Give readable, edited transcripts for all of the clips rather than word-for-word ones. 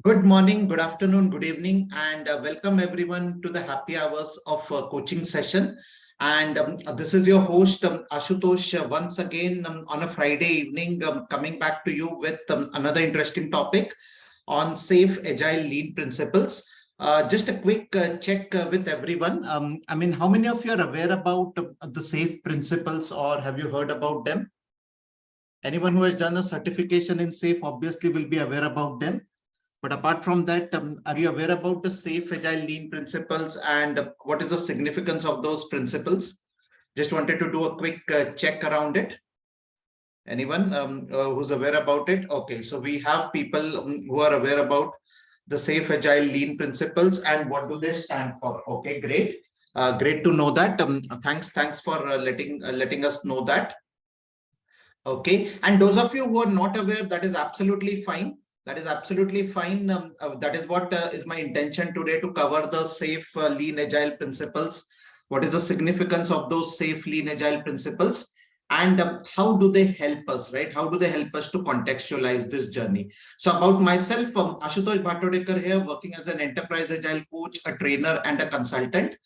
Good morning, good afternoon, good evening, and welcome everyone to the happy hours of coaching session. And this is your host, Ashutosh, once again on a Friday evening, coming back to you with another interesting topic on SAFe Agile Lean Principles. Just a quick check with everyone. How many of you are aware about the SAFe principles or have you heard about them? Anyone who has done a certification in SAFe obviously will be aware about them. But apart from that, are you aware about the SAFe Agile Lean principles and what is the significance of those principles? Just wanted to do a quick check around it. Anyone who's aware about it? Okay, so we have people who are aware about the SAFe Agile Lean principles and what do they stand for. Okay, great. Great to know that. Thanks for letting us know that. Okay, and those of you who are not aware, that is absolutely fine. That is absolutely fine. That is what is my intention today, to cover the SAFe Lean Agile principles. What is the significance of those SAFe Lean Agile principles? And how do they help us, right? How do they help us to contextualize this journey? So about myself, Ashutosh Bhatodekar here, working as an enterprise agile coach, a trainer, and a consultant.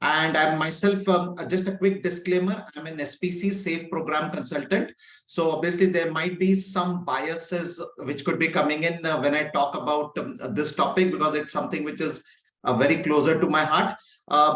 And I'm myself, just a quick disclaimer, I'm an SPC SAFe program consultant. So obviously there might be some biases which could be coming in when I talk about this topic, because it's something which is very closer to my heart.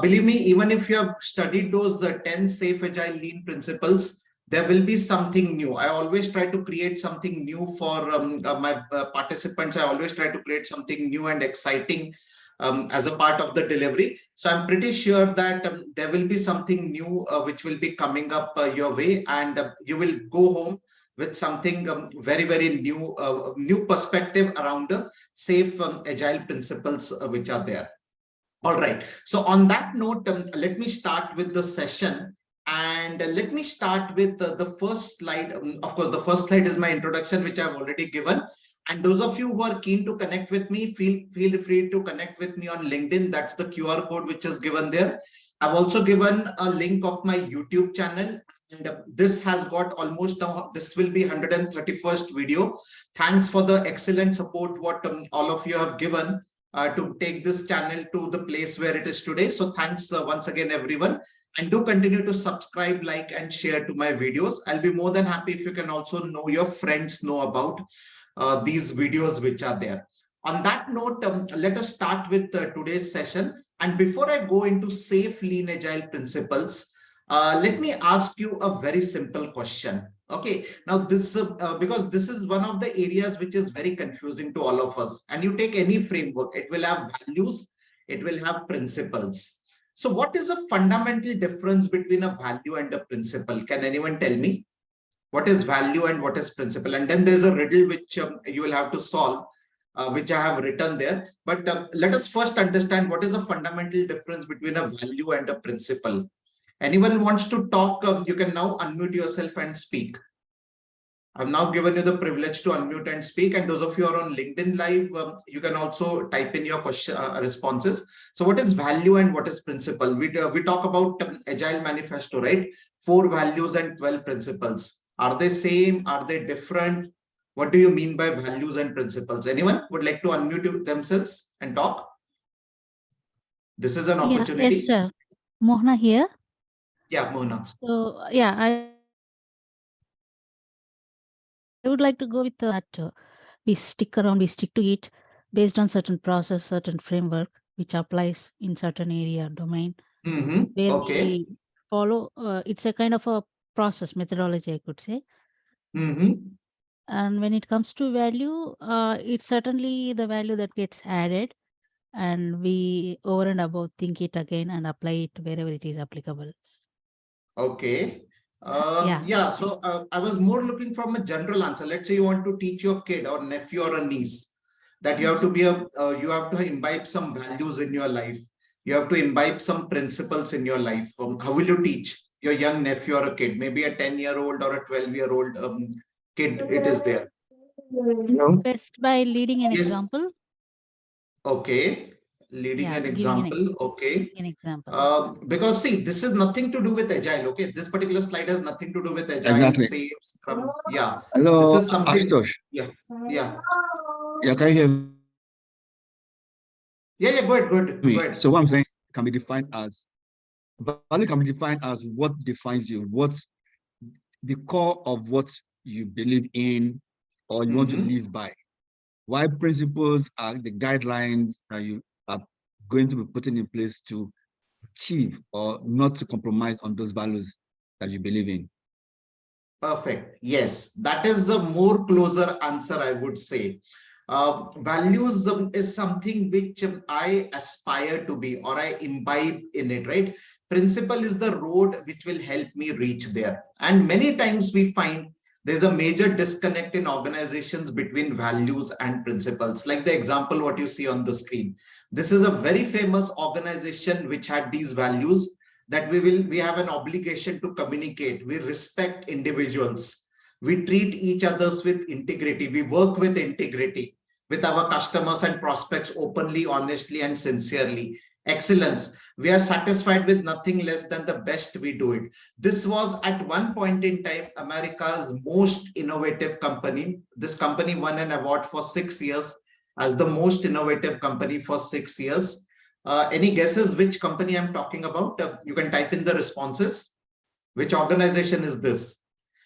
Believe me, even if you have studied those 10 SAFe Agile Lean principles, there will be something new. I always try to create something new for my participants. I always try to create something new and exciting as a part of the delivery. So I'm pretty sure that there will be something new which will be coming up your way, and you will go home with something very, very new perspective around the SAFe Agile principles which are there. All right. So on that note, let me start with the session. And let me start with the first slide. Of course, the first slide is my introduction, which I've already given. And those of you who are keen to connect with me, feel free to connect with me on LinkedIn. That's the QR code which is given there. I've also given a link of my YouTube channel. And this has got almost, this will be 131st video. Thanks for the excellent support what all of you have given to take this channel to the place where it is today. So thanks once again, everyone. And do continue to subscribe, like, and share to my videos. I'll be more than happy if you can also know your friends know about these videos which are there. On that note, let us start with today's session. And before I go into SAFe Lean Agile principles, let me ask you a very simple question. Okay, now this because this is one of the areas which is very confusing to all of us. And you take any framework, it will have values, it will have principles. So what is a fundamental difference between a value and a principle? Can anyone tell me? What is value and what is principle? And then there's a riddle which you will have to solve, which I have written there. But let us first understand what is a fundamental difference between a value and a principle. Anyone wants to talk, you can now unmute yourself and speak. I've now given you the privilege to unmute and speak. And those of you who are on LinkedIn Live, you can also type in your question responses. So what is value and what is principle? We talk about Agile Manifesto, right? 4 values and 12 principles. Are they same? Are they different? What do you mean by values and principles? Anyone would like to unmute themselves and talk? This is an opportunity. Yes, sir. Mohna here. Yeah, Mona. So, yeah, I would like to go with that. We stick to it based on certain process, certain framework, which applies in certain area domain, where Okay. we follow. It's a kind of a process methodology, I could say. And when it comes to value, it's certainly the value that gets added, and we over and above think it again and apply it wherever it is applicable. Okay. Yeah. Yeah, so I was more looking from a general answer. Let's say you want to teach your kid or nephew or a niece that you have to be you have to imbibe some values in your life. You have to imbibe some principles in your life. How will you teach your young nephew or a kid? Maybe a 10-year-old or a 12-year-old kid, it is there. Best by leading an Yes. example. Okay. Leading an example. Okay. An example. Because see, this is nothing to do with agile. Okay, this particular slide has nothing to do with agile. Exactly. SAFe, Scrum. Yeah. Hello, This is something. Ashutosh. Yeah. Yeah. Yeah, can you hear me? Yeah, go ahead. So what I'm saying can be defined as value can be defined as what defines you, what the core of what you believe in or you want to live by. Why principles are the guidelines that you are going to be putting in place to achieve or not to compromise on those values that you believe in. Perfect. Yes, that is a more closer answer, I would say. Values is something which I aspire to be or I imbibe in it, right? Principle is the road which will help me reach there. And many times we find there's a major disconnect in organizations between values and principles. Like the example what you see on the screen. This is a very famous organization which had these values that we have an obligation to communicate. We respect individuals. We treat each others with integrity. We work with integrity with our customers and prospects openly, honestly, and sincerely. Excellence. We are satisfied with nothing less than the best we do it. This was at one point in time America's most innovative company. This company won an award for 6 years as the most innovative company for 6 years. Any guesses which company I'm talking about? You can type in the responses. Which organization is this?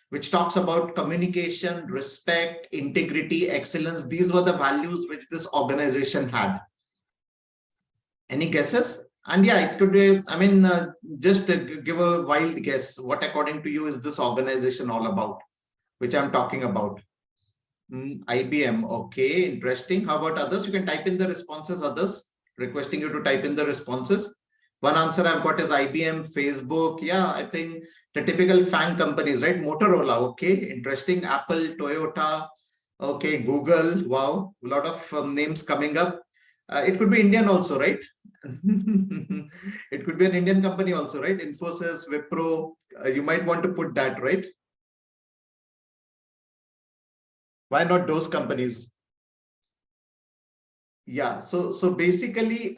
Which talks about communication, respect, integrity, excellence. These were the values which this organization had. Any guesses? And yeah, it could be, I mean, just give a wild guess. What according to you is this organization all about, which I'm talking about? IBM. Okay, interesting. How about others? You can type in the responses, others. Requesting you to type in the responses. One answer I've got is IBM, Facebook. Yeah, I think the typical FANG companies, right? Motorola. Okay, interesting. Apple, Toyota. Okay, Google. Wow, a lot of names coming up. It could be Indian also, right? It could be an Indian company also, right? Infosys, Wipro. You might want to put that, right? Why not those companies? Yeah, so basically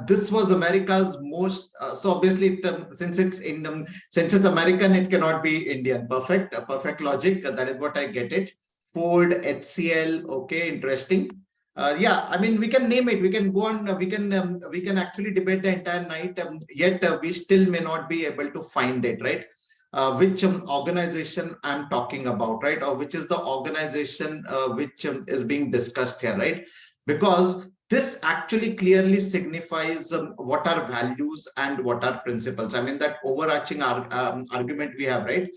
this was America's most so obviously since it's in since it's American, it cannot be Indian. Perfect logic. That is what I get it. Ford, HCL. Okay, interesting. Yeah, I mean we can name it, we can go on, we can actually debate the entire night, yet we still may not be able to find it, right? Which organization I'm talking about, right? Or which is the organization which is being discussed here, right? Because this actually clearly signifies what are values and what are principles. I mean, that overarching argument we have, right?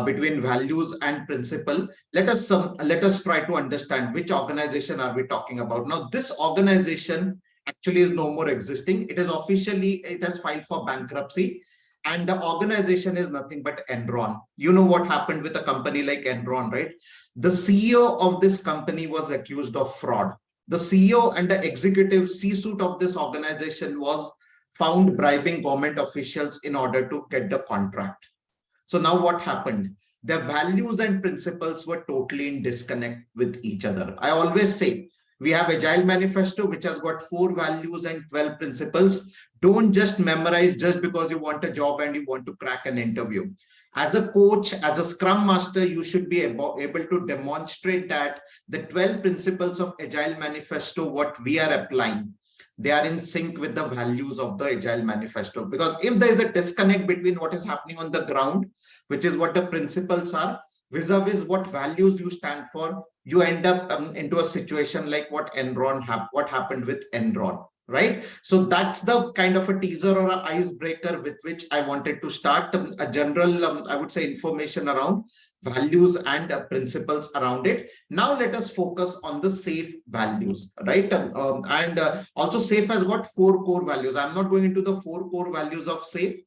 Between values and principle. Let us try to understand which organization are we talking about. Now, this organization actually is no more existing. It is officially, it has filed for bankruptcy. And the organization is nothing but Enron. You know what happened with a company like Enron, right? The CEO of this company was accused of fraud. The CEO and the executive C-suite of this organization was found bribing government officials in order to get the contract. So now what happened? Their values and principles were totally in disconnect with each other. I always say, we have Agile Manifesto, which has got 4 values and 12 principles. Don't just memorize just because you want a job and you want to crack an interview. As a coach, as a Scrum Master, you should be able to demonstrate that the 12 principles of Agile Manifesto, what we are applying, they are in sync with the values of the Agile Manifesto. Because if there is a disconnect between what is happening on the ground, which is what the principles are, vis-a-vis what values you stand for, you end up into a situation like what happened with Enron, right? So that's the kind of a teaser or an icebreaker with which I wanted to start a general, I would say, information around values and principles around it. Now let us focus on the SAFe values, right? Also SAFe has got 4 core values. I'm not going into the 4 core values of SAFe.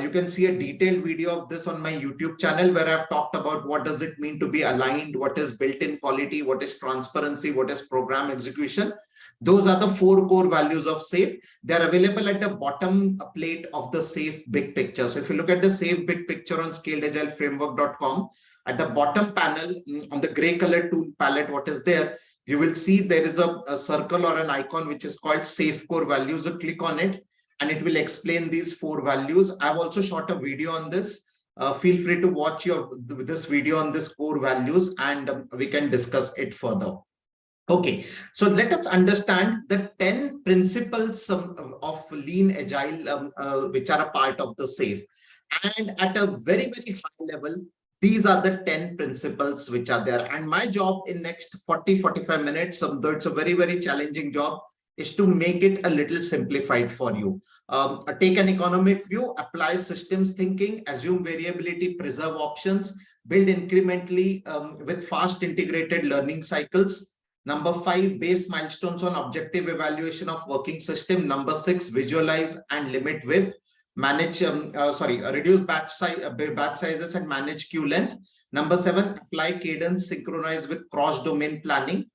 You can see a detailed video of this on my YouTube channel where I've talked about what does it mean to be aligned, what is built-in quality, what is transparency, what is program execution. Those are the 4 core values of SAFe. They are available at the bottom plate of the SAFe big picture. So if you look at the SAFe big picture on scaledagileFramework.com, at the bottom panel on the gray color tool palette, what is there? You will see there is a circle or an icon which is called SAFe core values. So click on it and it will explain these 4 values. I've also shot a video on this. Feel free to watch this video on this core values and we can discuss it further. Okay, so let us understand the 10 principles of Lean Agile, which are a part of the SAFe. And at a very, very high level, these are the 10 principles which are there. And my job in next 40-45 minutes, though it's a very, very challenging job, is to make it a little simplified for you. Take an economic view, apply systems thinking, assume variability, preserve options, build incrementally with fast integrated learning cycles. Number 5, base milestones on objective evaluation of working system. Number 6, visualize and limit WIP. Manage, reduce batch sizes and manage queue length. Number 7, apply cadence, synchronize with cross-domain planning.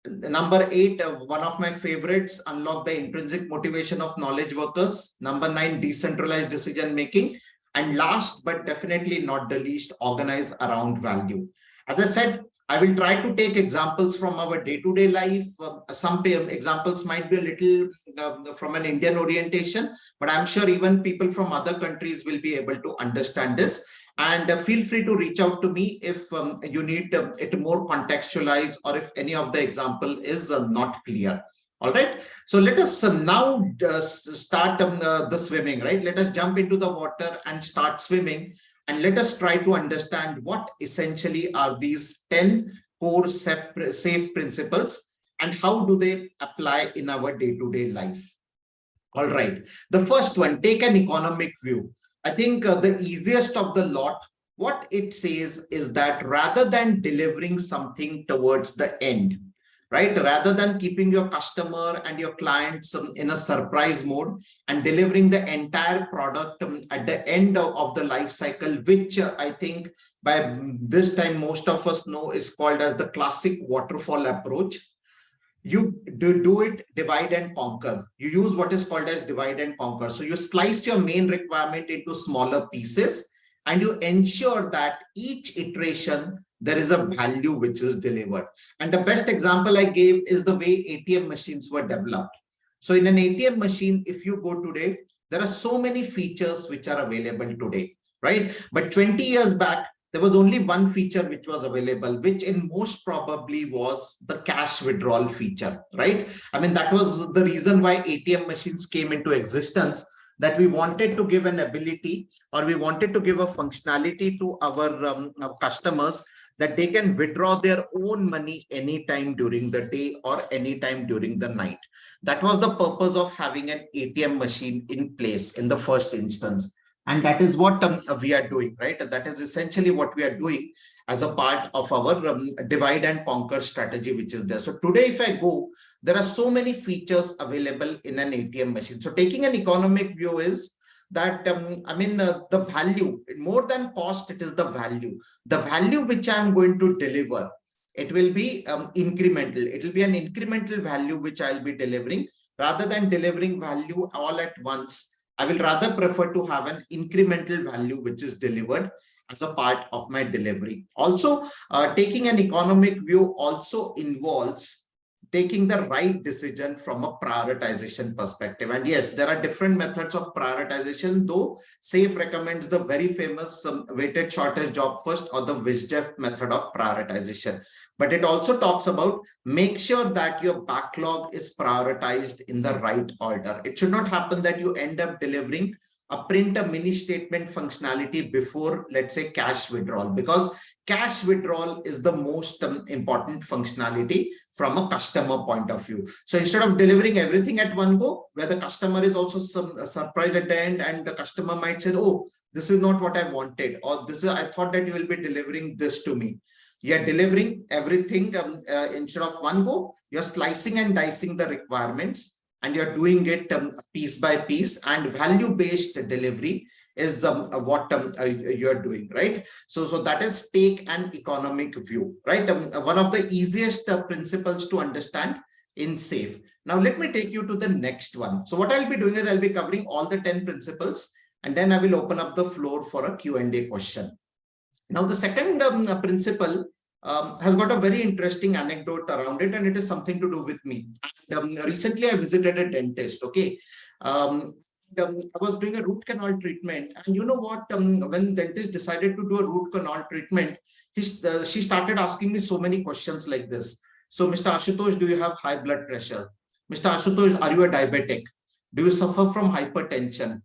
Number 8, one of my favorites, unlock the intrinsic motivation of knowledge workers. Number 9, decentralized decision making. And last but definitely not the least, organize around value. As I said, I will try to take examples from our day-to-day life. Some examples might be a little from an Indian orientation, but I'm sure even people from other countries will be able to understand this. And feel free to reach out to me if you need it more contextualized or if any of the example is not clear. All right. So let us now start the swimming, right? Let us jump into the water and start swimming. And let us try to understand what essentially are these 10 core SAFe principles and how do they apply in our day-to-day life. All right. The first one, take an economic view. I think the easiest of the lot, what it says is that rather than delivering something towards the end, right, rather than keeping your customer and your clients in a surprise mode and delivering the entire product at the end of the life cycle, which I think by this time most of us know is called as the classic waterfall approach. You do it divide and conquer. You use what is called as divide and conquer. So you slice your main requirement into smaller pieces and you ensure that each iteration there is a value which is delivered. And the best example I gave is the way ATM machines were developed. So in an ATM machine, if you go today, there are so many features which are available today, right? But 20 years back, there was only one feature which was available, which in most probably was the cash withdrawal feature, right? I mean, that was the reason why ATM machines came into existence, that we wanted to give an ability or we wanted to give a functionality to our customers that they can withdraw their own money anytime during the day or anytime during the night. That was the purpose of having an ATM machine in place in the first instance. And that is what we are doing, right? That is essentially what we are doing as a part of our divide and conquer strategy, which is there. So today, if I go, there are so many features available in an ATM machine. So taking an economic view is that, the value, more than cost, it is the value. The value which I'm going to deliver, it will be incremental. It will be an incremental value which I'll be delivering rather than delivering value all at once. I will rather prefer to have an incremental value which is delivered as a part of my delivery. Also, taking an economic view also involves taking the right decision from a prioritization perspective. And yes, there are different methods of prioritization, though SAFe recommends the very famous weighted shortest job first or the WSJF method of prioritization. But it also talks about make sure that your backlog is prioritized in the right order. It should not happen that you end up delivering a print a mini statement functionality before, let's say, cash withdrawal, because cash withdrawal is the most important functionality from a customer point of view. So instead of delivering everything at one go, where the customer is also surprised at the end and the customer might say, oh, this is not what I wanted, or this is, I thought that you will be delivering this to me. You're delivering everything instead of one go, you're slicing and dicing the requirements and you're doing it piece by piece, and value-based delivery is what you're doing, right? So that is take an economic view, right? One of the easiest principles to understand in SAFe. Now, let me take you to the next one. So what I'll be doing is I'll be covering all the 10 principles, and then I will open up the floor for a Q&A question. Now, the second principle has got a very interesting anecdote around it, and it is something to do with me. Recently, I visited a dentist, okay? I was doing a root canal treatment, and you know what? When dentist decided to do a root canal treatment, she started asking me so many questions like this. So Mr. Ashutosh, do you have high blood pressure? Mr. Ashutosh, are you a diabetic? Do you suffer from hypertension?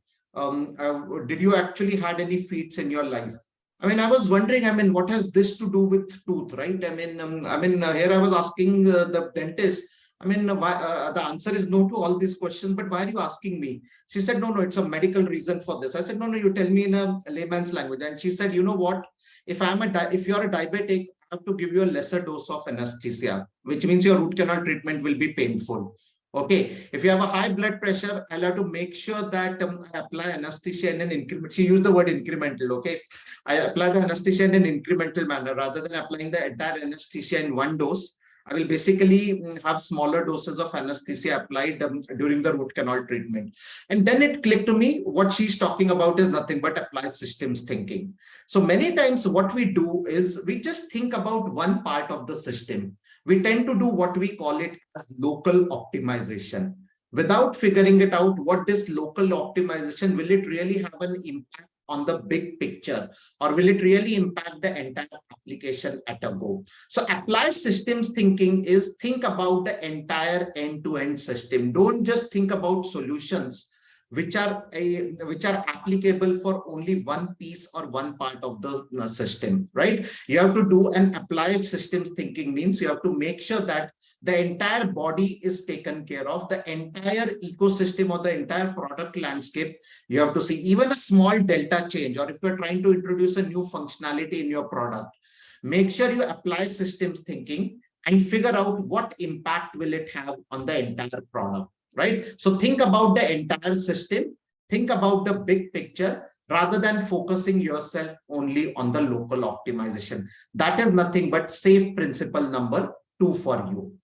Did you actually had any feats in your life? I mean, I was wondering, I mean, what has this to do with tooth, right? I mean, here I was asking the dentist, I mean, the answer is no to all these questions, but why are you asking me? She said, no, it's a medical reason for this. I said, no, you tell me in a layman's language. And she said, you know what? If you're a diabetic, I have to give you a lesser dose of anesthesia, which means your root canal treatment will be painful. Okay, if you have a high blood pressure, I'll have to make sure that I apply anesthesia in an increment. She used the word incremental. Okay, I apply the anesthesia in an incremental manner rather than applying the entire anesthesia in one dose. I will basically have smaller doses of anesthesia applied during the root canal treatment. And then it clicked to me, what she's talking about is nothing but apply systems thinking. So many times what we do is we just think about one part of the system. We tend to do what we call it as local optimization. Without figuring it out, what this local optimization, will it really have an impact on the big picture, or will it really impact the entire application at a go? So apply systems thinking is think about the entire end-to-end system. Don't just think about solutions which are applicable for only one piece or one part of the system, right? You have to do an applied systems thinking, means you have to make sure that the entire body is taken care of, the entire ecosystem or the entire product landscape. You have to see even a small delta change, or if you're trying to introduce a new functionality in your product, make sure you apply systems thinking and figure out what impact will it have on the entire product. Right? So think about the entire system, think about the big picture rather than focusing yourself only on the local optimization. That is nothing but SAFe principle number 2 for you.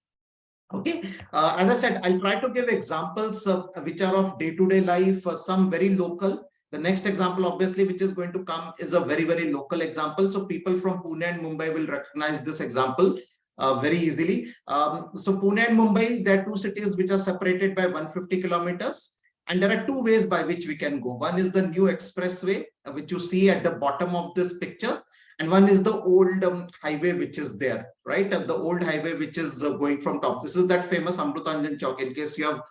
Okay, as I said, I'll try to give examples which are of day-to-day life, some very local. The next example, obviously, which is going to come is a very, very local example. So people from Pune and Mumbai will recognize this example very easily. So Pune and Mumbai, there are two cities which are separated by 150 kilometers. And there are two ways by which we can go. One is the new expressway, which you see at the bottom of this picture. And one is the old highway, which is there, right? The old highway, which is going from top. This is that famous Amrutanjan Chowk, in case you have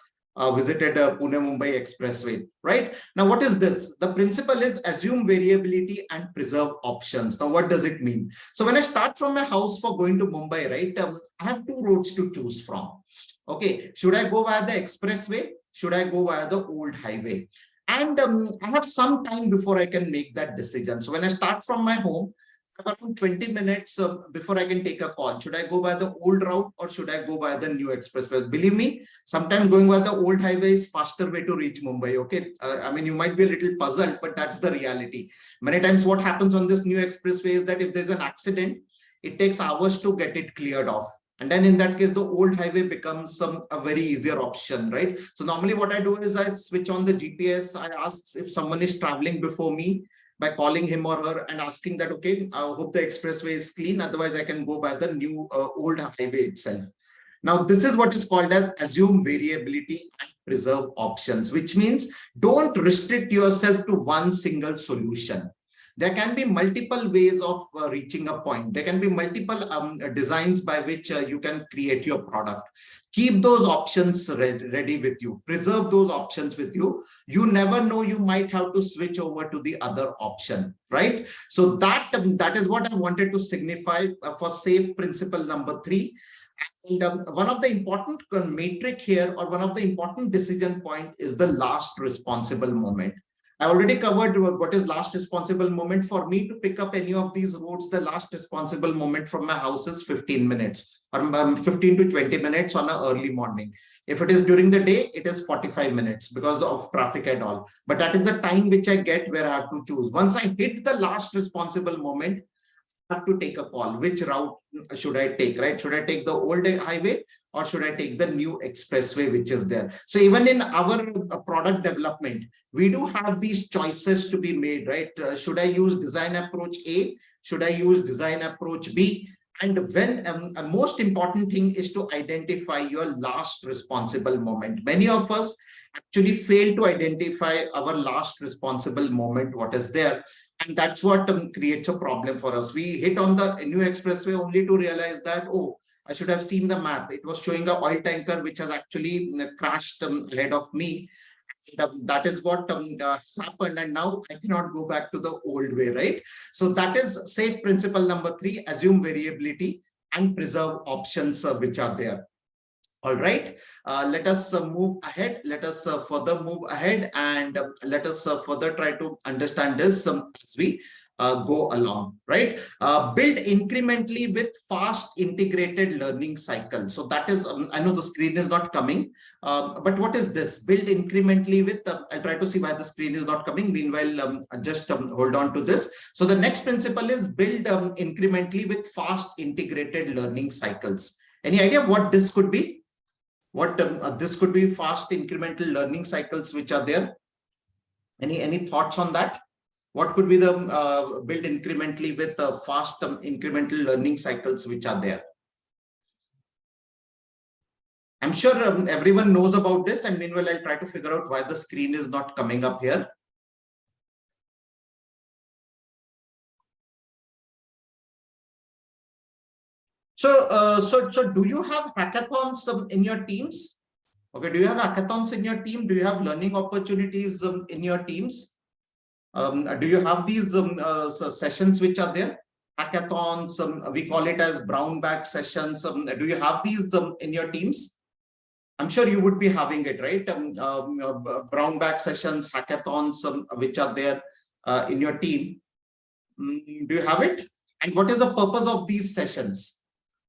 visited Pune-Mumbai expressway, right? Now, what is this? The principle is assume variability and preserve options. Now, what does it mean? So when I start from my house for going to Mumbai, right, I have two roads to choose from. Okay, should I go via the expressway? Should I go via the old highway? And I have some time before I can make that decision. So when I start from my home, around 20 minutes before I can take a call. Should I go by the old route or should I go by the new expressway? Believe me, sometimes going by the old highway is faster way to reach Mumbai. Okay, I mean, you might be a little puzzled, but that's the reality. Many times what happens on this new expressway is that if there's an accident, it takes hours to get it cleared off. And then in that case, the old highway becomes a very easier option, right? So normally what I do is I switch on the GPS. I ask if someone is traveling before me, by calling him or her and asking that, okay, I hope the expressway is clean. Otherwise, I can go by the new old highway itself. Now, this is what is called as assume variability and preserve options, which means don't restrict yourself to one single solution. There can be multiple ways of reaching a point. There can be multiple designs by which you can create your product. Keep those options ready with you. Preserve those options with you. You never know, you might have to switch over to the other option, right? So that is what I wanted to signify for SAFe principle number 3. And one of the important metric here, or one of the important decision point, is the last responsible moment. I already covered what is last responsible moment. For me to pick up any of these roads, the last responsible moment from my house is 15 minutes or 15 to 20 minutes on an early morning. If it is during the day, it is 45 minutes because of traffic and all. But that is the time which I get where I have to choose. Once I hit the last responsible moment, I have to take a call. Which route should I take, right? Should I take the old highway or should I take the new expressway which is there? So even in our product development, we do have these choices to be made, right? Should I use design approach A? Should I use design approach B? And when a most important thing is to identify your last responsible moment. Many of us actually fail to identify our last responsible moment, what is there. And that's what creates a problem for us. We hit on the new expressway only to realize that, oh, I should have seen the map. It was showing an oil tanker which has actually crashed ahead of me. That is what has happened, and now I cannot go back to the old way, right? So that is SAFe principle number 3: assume variability and preserve options which are there. All right, let us move ahead. Let us further move ahead, and let us further try to understand this as we go along, right? Build incrementally with fast integrated learning cycle. So that is, I know the screen is not coming, but what is this? Build incrementally with, I'll try to see why the screen is not coming. Meanwhile, just hold on to this. So the next principle is build incrementally with fast integrated learning cycles. Any idea what this could be? What this could be? Fast incremental learning cycles which are there. Any thoughts on that? What could be the build incrementally with fast incremental learning cycles which are there? I'm sure everyone knows about this, and meanwhile I'll try to figure out why the screen is not coming up here. So do you have hackathons in your teams? Okay, do you have hackathons in your team? Do you have learning opportunities in your teams? Do you have these sessions which are there? Hackathons, we call it as brown bag sessions. Do you have these in your teams? I'm sure you would be having it, right? Brown bag sessions, hackathons, which are there in your team. Do you have it? And what is the purpose of these sessions?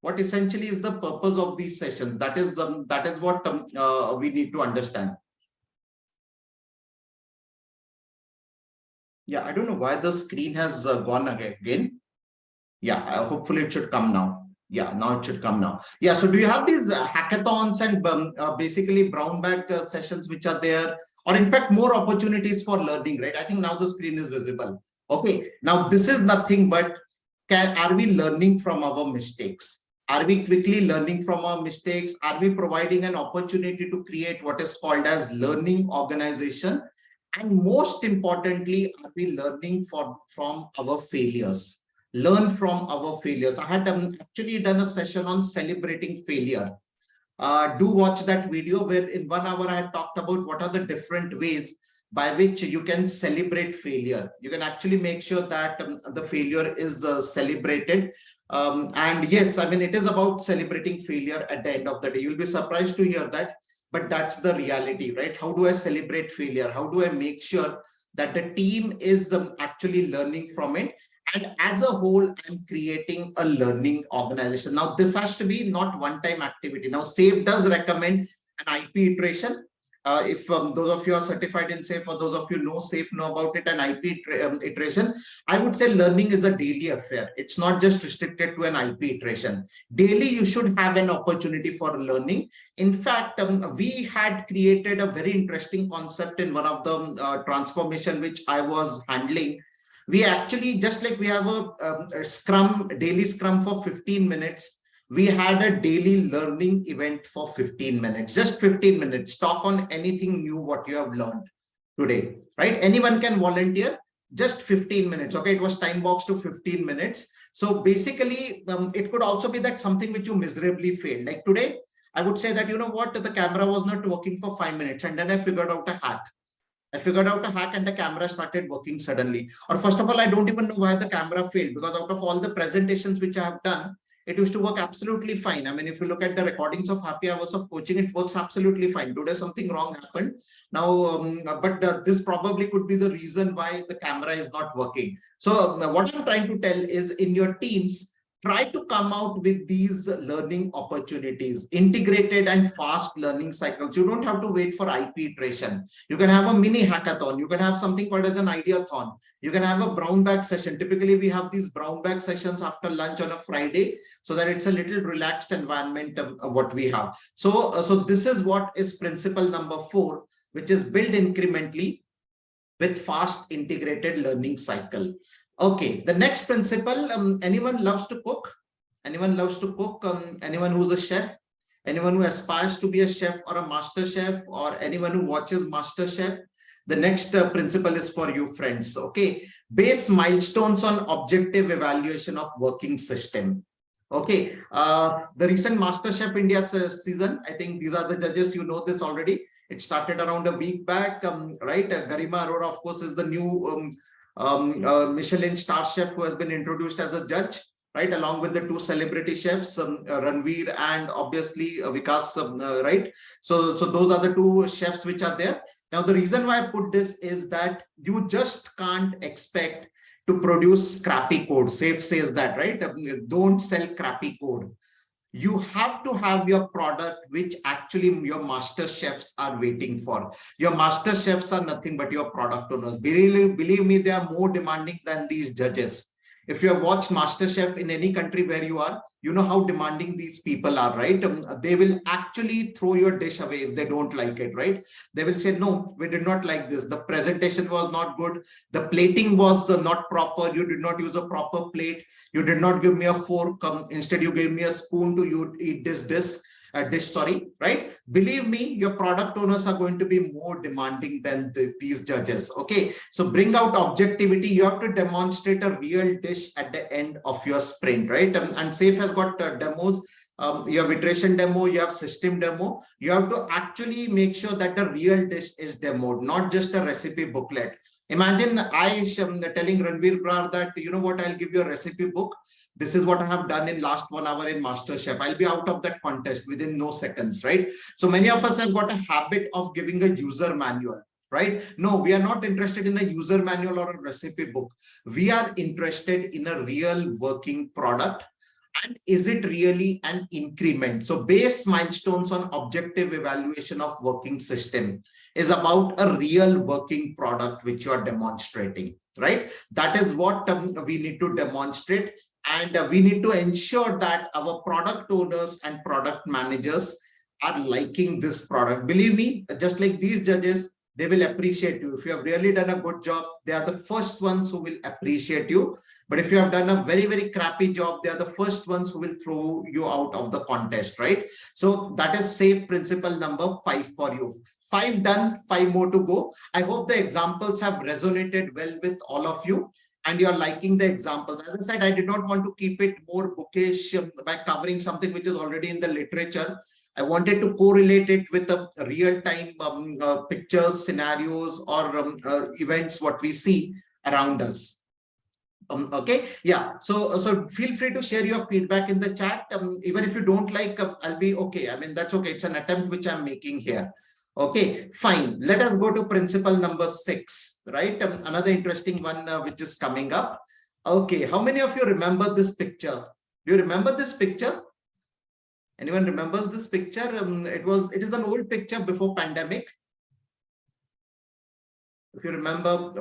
What essentially is the purpose of these sessions? That is what we need to understand. Yeah, I don't know why the screen has gone again. Yeah, hopefully it should come now. Yeah, now it should come now. Yeah, so do you have these hackathons and basically brown bag sessions which are there, or in fact more opportunities for learning, right? I think now the screen is visible. Okay, now this is nothing but are we learning from our mistakes? Are we quickly learning from our mistakes? Are we providing an opportunity to create what is called as learning organization? And most importantly, are we learning from our failures? Learn from our failures. I had actually done a session on celebrating failure. Do watch that video where in 1 hour I had talked about what are the different ways by which you can celebrate failure. You can actually make sure that the failure is celebrated. And yes, I mean, it is about celebrating failure at the end of the day. You'll be surprised to hear that, but that's the reality, right? How do I celebrate failure? How do I make sure that the team is actually learning from it? And as a whole, I'm creating a learning organization. Now, this has to be not one-time activity. Now, SAFe does recommend an IP iteration. If those of you are certified in SAFe, or those of you know SAFe know about it, an IP iteration, I would say learning is a daily affair. It's not just restricted to an IP iteration. Daily, you should have an opportunity for learning. In fact, we had created a very interesting concept in one of the transformation which I was handling. We actually, just like we have a scrum, daily scrum for 15 minutes, we had a daily learning event for 15 minutes, just 15 minutes. Talk on anything new what you have learned today, right? Anyone can volunteer, just 15 minutes. Okay, it was time boxed to 15 minutes. So basically, it could also be that something which you miserably failed. Like today, I would say that, you know what, the camera was not working for 5 minutes, and then I figured out a hack. I figured out a hack and the camera started working suddenly. Or first of all, I don't even know why the camera failed, because out of all the presentations which I have done, it used to work absolutely fine. I mean, if you look at the recordings of happy hours of coaching, it works absolutely fine. Today, something wrong happened. Now, but this probably could be the reason why the camera is not working. So what I'm trying to tell is, in your teams, try to come out with these learning opportunities, integrated and fast learning cycles. You don't have to wait for IP iteration. You can have a mini hackathon. You can have something called as an ideathon. You can have a brown bag session. Typically, we have these brown bag sessions after lunch on a Friday, so that it's a little relaxed environment of what we have. So this is what is principle number 4, which is build incrementally with fast integrated learning cycle. Okay, the next principle, anyone loves to cook? Anyone loves to cook? Anyone who's a chef? Anyone who aspires to be a chef or a master chef, or anyone who watches Master Chef? The next principle is for you, friends. Okay, base milestones on objective evaluation of working system. Okay, the recent MasterChef India season, I think these are the judges, you know this already. It started around a week back, right? Garima Arora, of course, is the new Michelin star chef who has been introduced as a judge, right? Along with the two celebrity chefs, Ranveer and obviously Vikas, right? So those are the two chefs which are there. Now, the reason why I put this is that you just can't expect to produce crappy code. SAFe says that, right? Don't sell crappy code. You have to have your product which actually your master chefs are waiting for. Your master chefs are nothing but your product owners. Believe me, they are more demanding than these judges. If you have watched MasterChef in any country where you are, you know how demanding these people are, right? They will actually throw your dish away if they don't like it, right? They will say, no, we did not like this. The presentation was not good. The plating was not proper. You did not use a proper plate. You did not give me a fork. Instead, you gave me a spoon to eat this dish, right? Believe me, your product owners are going to be more demanding than these judges. Okay, so bring out objectivity. You have to demonstrate a real dish at the end of your sprint, right? And SAFe has got demos. You have iteration demo, you have system demo. You have to actually make sure that the real dish is demoed, not just a recipe booklet. Imagine I am telling Ranveer Brar that, you know what, I'll give you a recipe book. This is what I have done in last 1 hour in MasterChef. I'll be out of that contest within no seconds, right? So many of us have got a habit of giving a user manual, right? No, we are not interested in a user manual or a recipe book. We are interested in a real working product. And is it really an increment? So base milestones on objective evaluation of working system is about a real working product which you are demonstrating, right? That is what we need to demonstrate. And we need to ensure that our product owners and product managers are liking this product. Believe me, just like these judges, they will appreciate you. If you have really done a good job, they are the first ones who will appreciate you. But if you have done a very, very crappy job, they are the first ones who will throw you out of the contest, right? So that is SAFe principle number 5 for you. 5 done, 5 more to go. I hope the examples have resonated well with all of you and you're liking the examples. As I said, I did not want to keep it more bookish by covering something which is already in the literature. I wanted to correlate it with the real-time pictures, scenarios, or events what we see around us. Okay, yeah. So feel free to share your feedback in the chat. Even if you don't like, I'll be okay. I mean, that's okay. It's an attempt which I'm making here. Okay, fine. Let us go to principle number 6, right? Another interesting one which is coming up. Okay, how many of you remember this picture? Do you remember this picture? Anyone remembers this picture? It is an old picture before pandemic. If you remember,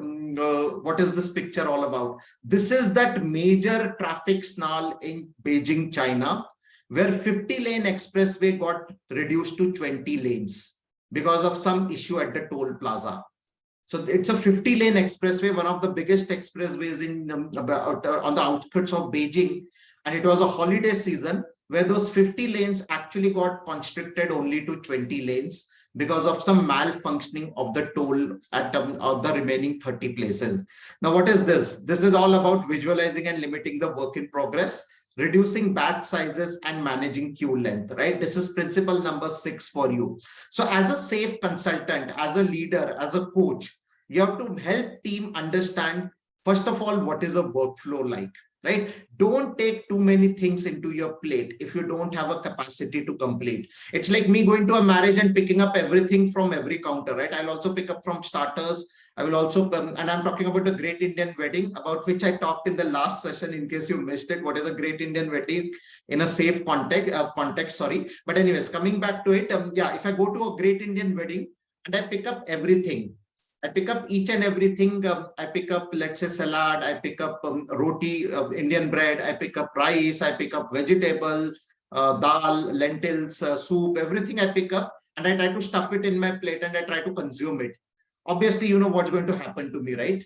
what is this picture all about? This is that major traffic snarl in Beijing, China, where 50-lane expressway got reduced to 20 lanes because of some issue at the toll plaza. So it's a 50-lane expressway, one of the biggest expressways in on the outskirts of Beijing. And it was a holiday season where those 50 lanes actually got constricted only to 20 lanes because of some malfunctioning of the toll at the remaining 30 places. Now, what is this? This is all about visualizing and limiting the work in progress, reducing batch sizes and managing queue length, right? This is principle number 6 for you. So as a SAFe consultant, as a leader, as a coach, you have to help team understand, first of all, what is a workflow like, right? Don't take too many things into your plate if you don't have a capacity to complete. It's like me going to a marriage and picking up everything from every counter, right? I'll also pick up from starters. I will also, and I'm talking about the Great Indian Wedding, about which I talked in the last session, in case you missed it. What is a Great Indian Wedding in a SAFe context, sorry. But anyways, coming back to it, yeah, if I go to a Great Indian Wedding and I pick up everything, I pick up each and everything. I pick up, let's say, salad. I pick up roti, Indian bread. I pick up rice. I pick up vegetable, dal, lentils, soup, everything I pick up. And I try to stuff it in my plate and I try to consume it. Obviously, you know what's going to happen to me, right?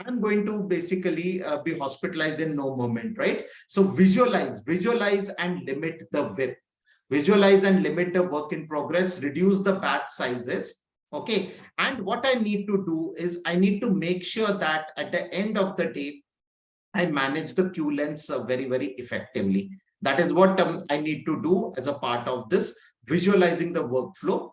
I'm going to basically be hospitalized in no moment, right? So visualize and limit the WIP. Visualize and limit the work in progress, reduce the batch sizes. Okay, and what I need to do is I need to make sure that at the end of the day, I manage the queue lengths very, very effectively. That is what I need to do as a part of this visualizing the workflow.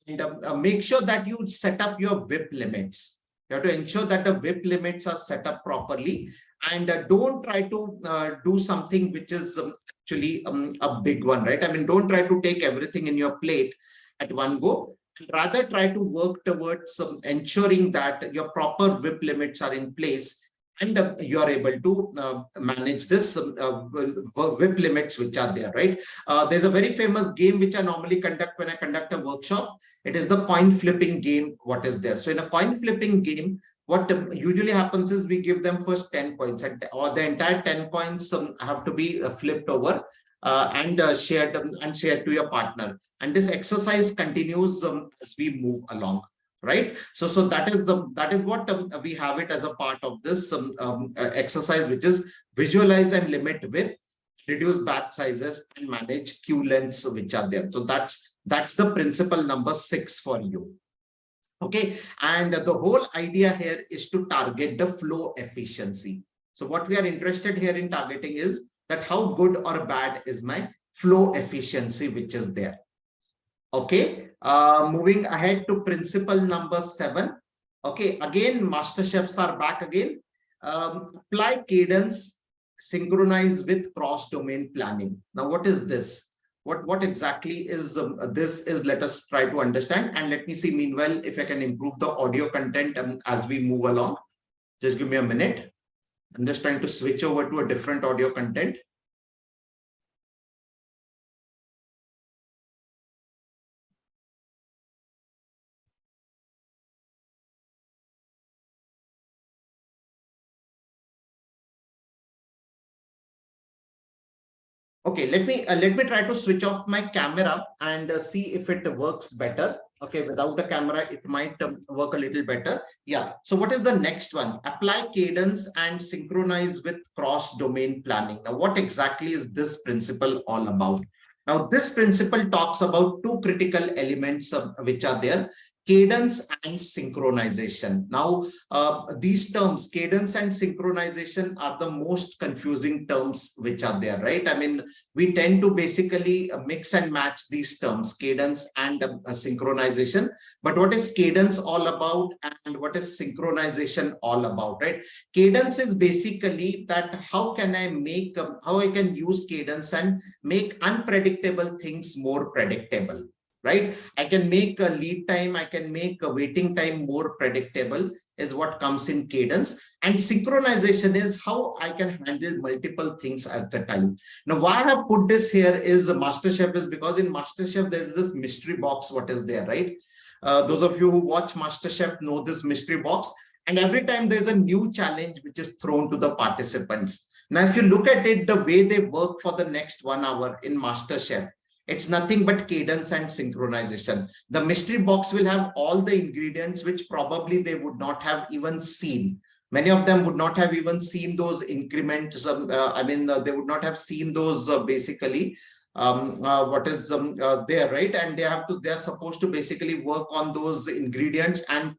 And make sure that you set up your WIP limits. You have to ensure that the WIP limits are set up properly, and don't try to do something which is actually a big one, right? I mean, don't try to take everything in your plate at one go. Rather try to work towards ensuring that your proper WIP limits are in place, and you are able to manage this WIP limits which are there, right? There's a very famous game which I normally conduct when I conduct a workshop. It is the coin flipping game. What is there? So in a coin flipping game, what usually happens is we give them first 10 coins, or the entire 10 coins have to be flipped over and shared to your partner. And this exercise continues as we move along, right? So that is what we have it as a part of this exercise, which is visualize and limit WIP, reduce batch sizes, and manage queue lengths which are there. So that's the principle number 6 for you. Okay, and the whole idea here is to target the flow efficiency. So what we are interested here in targeting is that how good or bad is my flow efficiency which is there. Okay, moving ahead to principle number 7. Okay, again, master chefs are back again. Apply cadence, synchronize with cross-domain planning. Now, what is this? What exactly is this is? Let us try to understand, and let me see meanwhile if I can improve the audio content as we move along. Just give me a minute. I'm just trying to switch over to a different audio content. Okay, let me try to switch off my camera and see if it works better. Okay, without the camera, it might work a little better. Yeah. So what is the next one? Apply cadence and synchronize with cross-domain planning. Now, what exactly is this principle all about? Now, this principle talks about two critical elements which are there: cadence and synchronization. Now, these terms, cadence and synchronization, are the most confusing terms which are there, right? I mean, we tend to basically mix and match these terms, cadence and synchronization. But what is cadence all about, and what is synchronization all about, right? Cadence is basically that how can I make, how I can use cadence and make unpredictable things more predictable, right? I can make a lead time, I can make a waiting time more predictable, is what comes in cadence. And synchronization is how I can handle multiple things at a time. Now, why I have put this here is MasterChef, is because in MasterChef, there's this mystery box, what is there, right? Those of you who watch MasterChef know this mystery box. And every time there's a new challenge which is thrown to the participants. Now, if you look at it, the way they work for the next 1 hour in MasterChef, it's nothing but cadence and synchronization. The mystery box will have all the ingredients which probably they would not have even seen. Many of them would not have even seen those increments. They would not have seen those basically what is there, right? And they are supposed to basically work on those ingredients and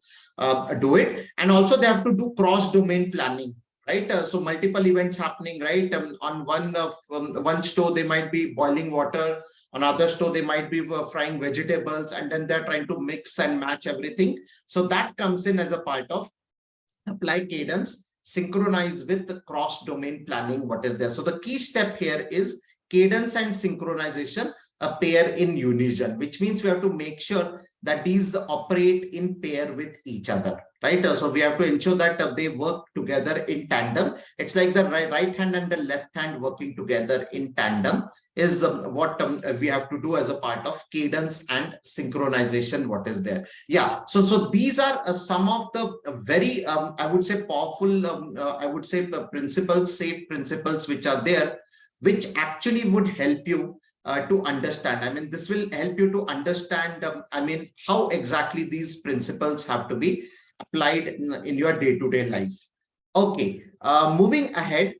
do it. And also they have to do cross-domain planning, right? So multiple events happening, right? On one stove, they might be boiling water. On other stove, they might be frying vegetables, and then they're trying to mix and match everything. So that comes in as a part of apply cadence, synchronize with the cross-domain planning, what is there. So the key step here is cadence and synchronization pair in unison, which means we have to make sure that these operate in pair with each other, right? So we have to ensure that they work together in tandem. It's like the right hand and the left hand working together in tandem is what we have to do as a part of cadence and synchronization, what is there. Yeah, so these are some of the very I would say powerful principles, SAFe principles which are there, which actually would help you to understand. I mean, this will help you to understand how exactly these principles have to be applied in your day-to-day life. Okay, moving ahead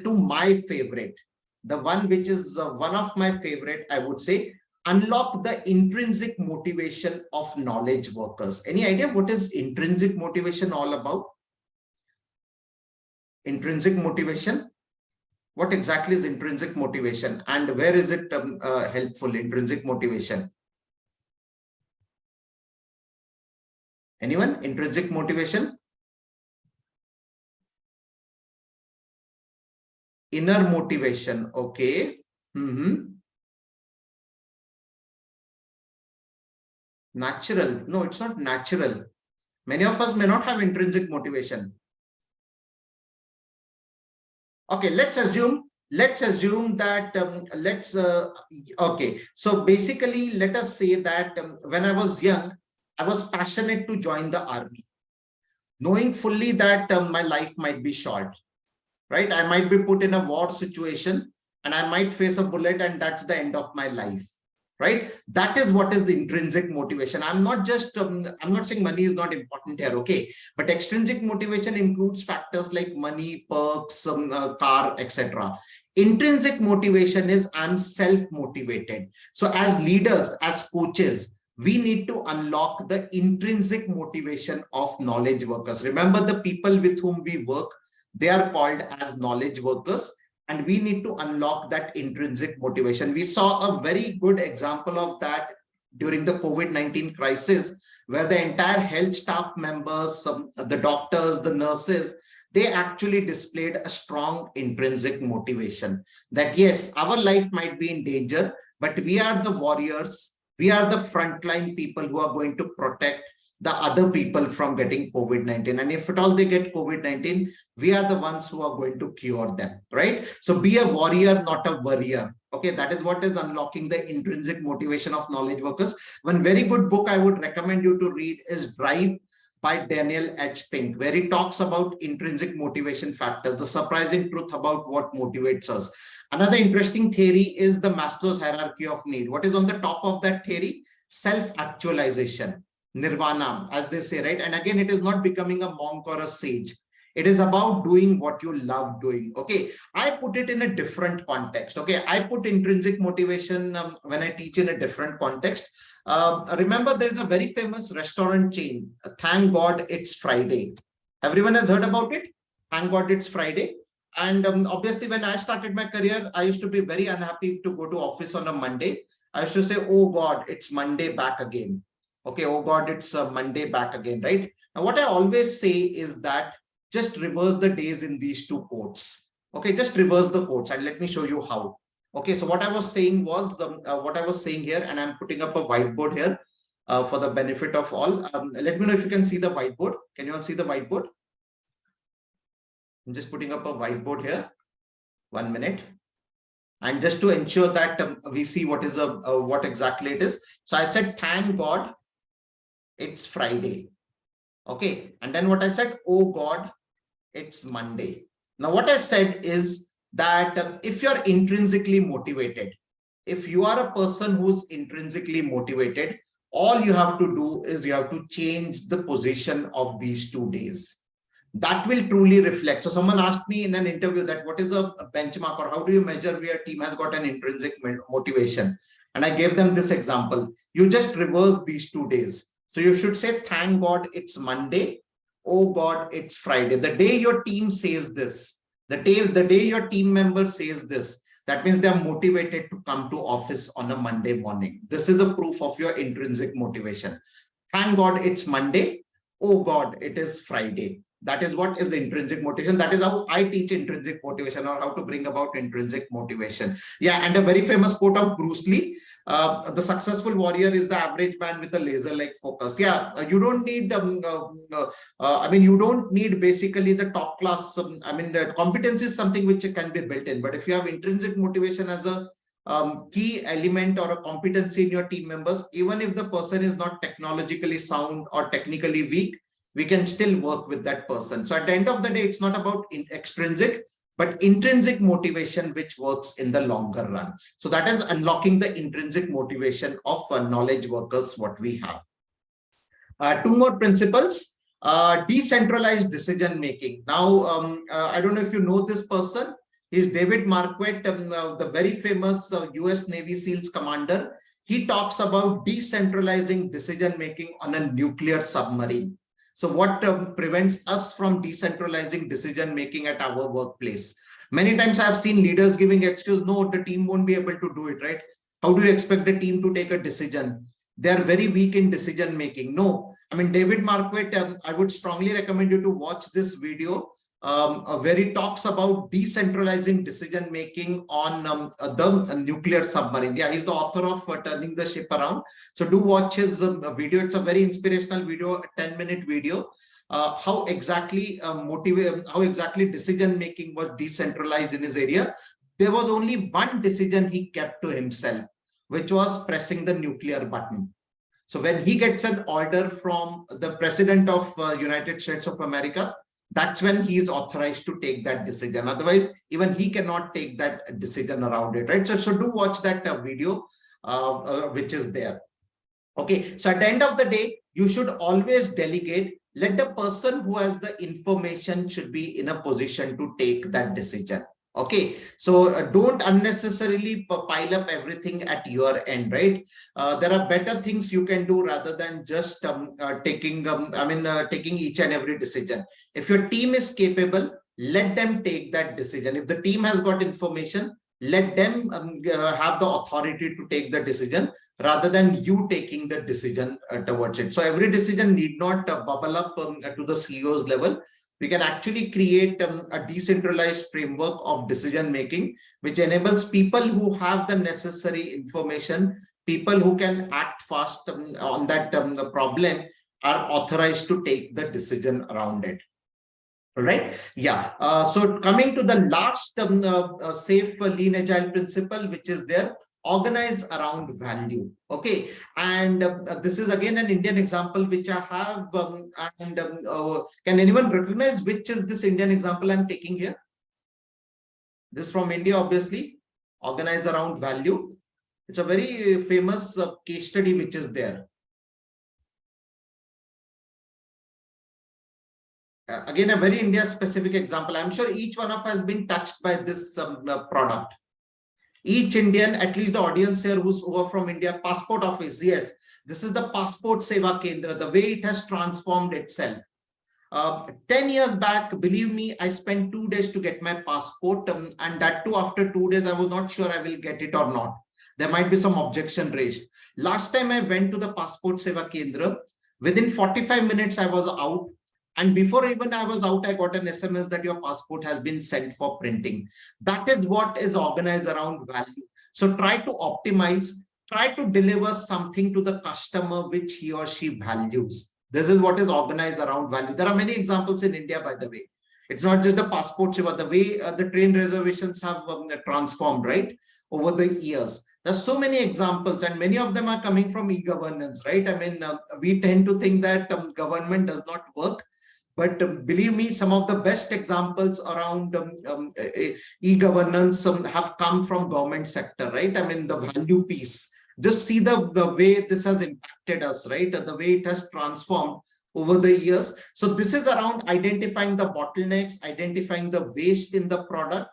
to my favorite, the one which is one of my favorite, I would say, unlock the intrinsic motivation of knowledge workers. Any idea what is intrinsic motivation all about? Intrinsic motivation? What exactly is intrinsic motivation and where is it helpful, intrinsic motivation? Anyone? Intrinsic motivation? Inner motivation. Okay. Natural. No, it's not natural. Many of us may not have intrinsic motivation. Okay, let's assume that okay, so basically let us say that when I was young, I was passionate to join the army, knowing fully that my life might be short, right? I might be put in a war situation and I might face a bullet and that's the end of my life, right? That is what is the intrinsic motivation. I'm not saying money is not important here, okay? But extrinsic motivation includes factors like money, perks, car, etc. Intrinsic motivation is I'm self-motivated. So as leaders, as coaches, we need to unlock the intrinsic motivation of knowledge workers. Remember, the people with whom we work, they are called as knowledge workers, and we need to unlock that intrinsic motivation. We saw a very good example of that during the COVID-19 crisis, where the entire health staff members, the doctors, the nurses, they actually displayed a strong intrinsic motivation that yes, our life might be in danger, but we are the warriors. We are the frontline people who are going to protect the other people from getting COVID-19. And if at all they get COVID-19, we are the ones who are going to cure them, right? So be a warrior, not a worrier. Okay, that is what is unlocking the intrinsic motivation of knowledge workers. One very good book I would recommend you to read is Drive by Daniel H. Pink, where he talks about intrinsic motivation factors, the surprising truth about what motivates us. Another interesting theory is the Maslow's hierarchy of need. What is on the top of that theory? Self-actualization, nirvana, as they say, right? And again, it is not becoming a monk or a sage. It is about doing what you love doing. Okay, I put it in a different context. Okay, I put intrinsic motivation when I teach in a different context. Remember, there is a very famous restaurant chain. Thank God it's Friday. Everyone has heard about it. Thank God it's Friday. And obviously, when I started my career, I used to be very unhappy to go to office on a Monday. I used to say, oh God, it's Monday back again. Okay, oh God, it's Monday back again, right? Now, what I always say is that just reverse the days in these two quotes. Okay, just reverse the quotes and let me show you how. Okay, so what I was saying was what I was saying here, and I'm putting up a whiteboard here for the benefit of all. Let me know if you can see the whiteboard. Can you all see the whiteboard? I'm just putting up a whiteboard here. 1 minute. And just to ensure that we see what is what exactly it is. So I said, thank God it's Friday. Okay. And then what I said, oh God, it's Monday. Now, what I said is that if you're intrinsically motivated, if you are a person who's intrinsically motivated, all you have to do is you have to change the position of these 2 days. That will truly reflect. So someone asked me in an interview that what is a benchmark or how do you measure where your team has got an intrinsic motivation? And I gave them this example. You just reverse these 2 days. So you should say, thank God it's Monday. Oh God, it's Friday. The day your team says this, the day your team member says this, that means they're motivated to come to office on a Monday morning. This is a proof of your intrinsic motivation. Thank God it's Monday. Oh God, it is Friday. That is what is intrinsic motivation. That is how I teach intrinsic motivation, or how to bring about intrinsic motivation. Yeah, and a very famous quote of Bruce Lee, the successful warrior is the average man with a laser-like focus. Yeah, you don't need, I mean, you don't need basically the top class. I mean, the competence is something which can be built in. But if you have intrinsic motivation as a key element or a competency in your team members, even if the person is not technologically sound or technically weak, we can still work with that person. So at the end of the day, it's not about extrinsic, but intrinsic motivation, which works in the longer run. So that is unlocking the intrinsic motivation of knowledge workers, what we have. 2 more principles. Decentralized decision making. Now, I don't know if you know this person. He's David Marquardt, the very famous US Navy SEALs commander. He talks about decentralizing decision making on a nuclear submarine. So what prevents us from decentralizing decision making at our workplace? Many times I've seen leaders giving excuse, no, the team won't be able to do it, right? How do you expect the team to take a decision? They are very weak in decision making. No, I mean, David Marquardt, I would strongly recommend you to watch this video where he talks about decentralizing decision making on the nuclear submarine. Yeah, he's the author of Turning the Ship Around. So do watch his video. It's a very inspirational video, a 10-minute video. How exactly decision making was decentralized in his area. There was only one decision he kept to himself, which was pressing the nuclear button. So when he gets an order from the president of United States of America, that's when he is authorized to take that decision. Otherwise, even he cannot take that decision around it, right? So do watch that video, which is there. Okay, so at the end of the day, you should always delegate. Let the person who has the information should be in a position to take that decision. Okay, so don't unnecessarily pile up everything at your end, right? There are better things you can do rather than just taking each and every decision. If your team is capable, let them take that decision. If the team has got information, let them have the authority to take the decision rather than you taking the decision towards it. So every decision need not bubble up to the CEO's level. We can actually create a decentralized framework of decision making, which enables people who have the necessary information, people who can act fast on that problem, are authorized to take the decision around it. All right. Yeah. So coming to the last SAFe Lean Agile principle, which is there, organize around value. Okay, and this is again an Indian example which I have, can anyone recognize which is this Indian example I'm taking here? This from India, obviously. Organize around value. It's a very famous case study which is there. Again, a very India specific example. I'm sure each one of us has been touched by this product. Each Indian, at least the audience here who are from India, passport office. Yes, this is the passport seva kendra, the way it has transformed itself. 10 years back, believe me, I spent 2 days to get my passport, and that too after 2 days, I was not sure I will get it or not. There might be some objection raised. Last time I went to the passport seva kendra, within 45 minutes I was out. And before even I was out, I got an SMS that your passport has been sent for printing. That is what is organized around value. So try to optimize, try to deliver something to the customer which he or she values. This is what is organized around value. There are many examples in India, by the way. It's not just the passport seva, the way the train reservations have transformed, right, over the years. There's so many examples, and many of them are coming from e-governance, right? I mean, we tend to think that government does not work. But believe me, some of the best examples around e-governance have come from government sector, right? I mean, the value piece. Just see the way this has impacted us, right? The way it has transformed over the years. So this is around identifying the bottlenecks, identifying the waste in the product,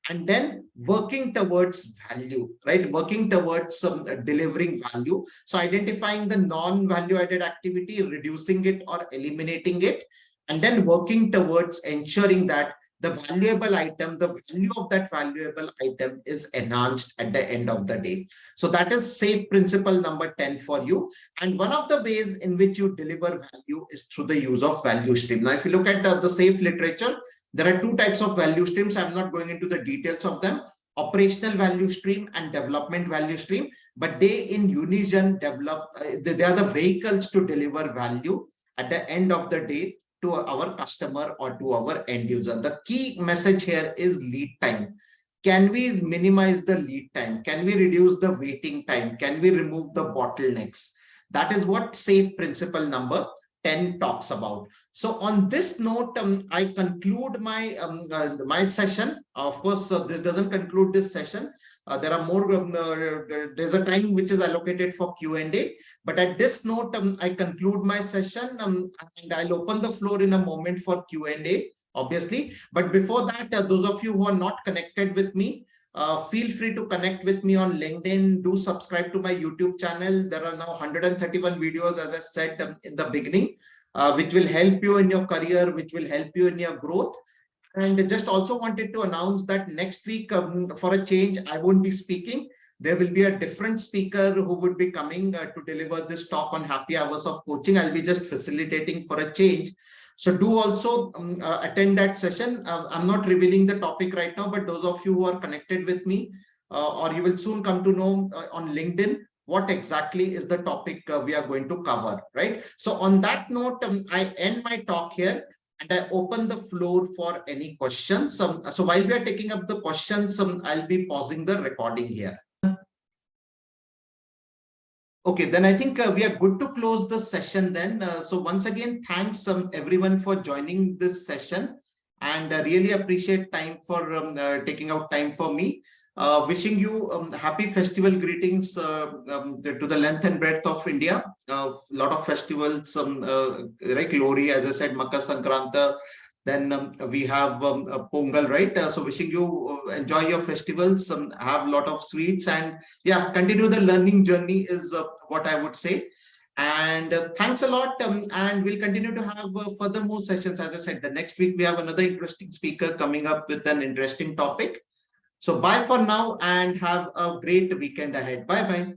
and then working towards value, right? Working towards delivering value. So identifying the non-value added activity, reducing it or eliminating it, and then working towards ensuring that the valuable item, the value of that valuable item is enhanced at the end of the day. So that is SAFe principle number 10 for you. And one of the ways in which you deliver value is through the use of value stream. Now, if you look at the SAFe literature, there are 2 types of value streams. I'm not going into the details of them. Operational value stream and development value stream, but they in unison develop, they are the vehicles to deliver value at the end of the day to our customer or to our end user. The key message here is lead time. Can we minimize the lead time? Can we reduce the waiting time? Can we remove the bottlenecks? That is what SAFe principle number 10 talks about. So on this note, I conclude my my session. Of course, this doesn't conclude this session. There are more, there's a time which is allocated for Q&A. But at this note, I conclude my session and I'll open the floor in a moment for Q&A, obviously. But before that, those of you who are not connected with me, feel free to connect with me on LinkedIn. Do subscribe to my YouTube channel. There are now 131 videos, as I said in the beginning, which will help you in your career, which will help you in your growth. And just also wanted to announce that next week, for a change, I won't be speaking. There will be a different speaker who would be coming to deliver this talk on happy hours of coaching. I'll be just facilitating for a change. So do also attend that session. I'm not revealing the topic right now, but those of you who are connected with me, or you will soon come to know on LinkedIn what exactly is the topic we are going to cover, right? So on that note, I end my talk here. And I open the floor for any questions. So while we are taking up the questions, I'll be pausing the recording here. Okay, then I think we are good to close the session then. So once again, thanks everyone for joining this session, and really appreciate time for taking out time for me. Wishing you happy festival greetings to the length and breadth of India. A lot of festivals, right? Lori, as I said, Makar Sankranta. Then we have Pongal, right? So wishing you enjoy your festivals, have a lot of sweets, and yeah, continue the learning journey is what I would say. And thanks a lot. And we'll continue to have further more sessions. As I said, the next week we have another interesting speaker coming up with an interesting topic. So bye for now and have a great weekend ahead. Bye-bye.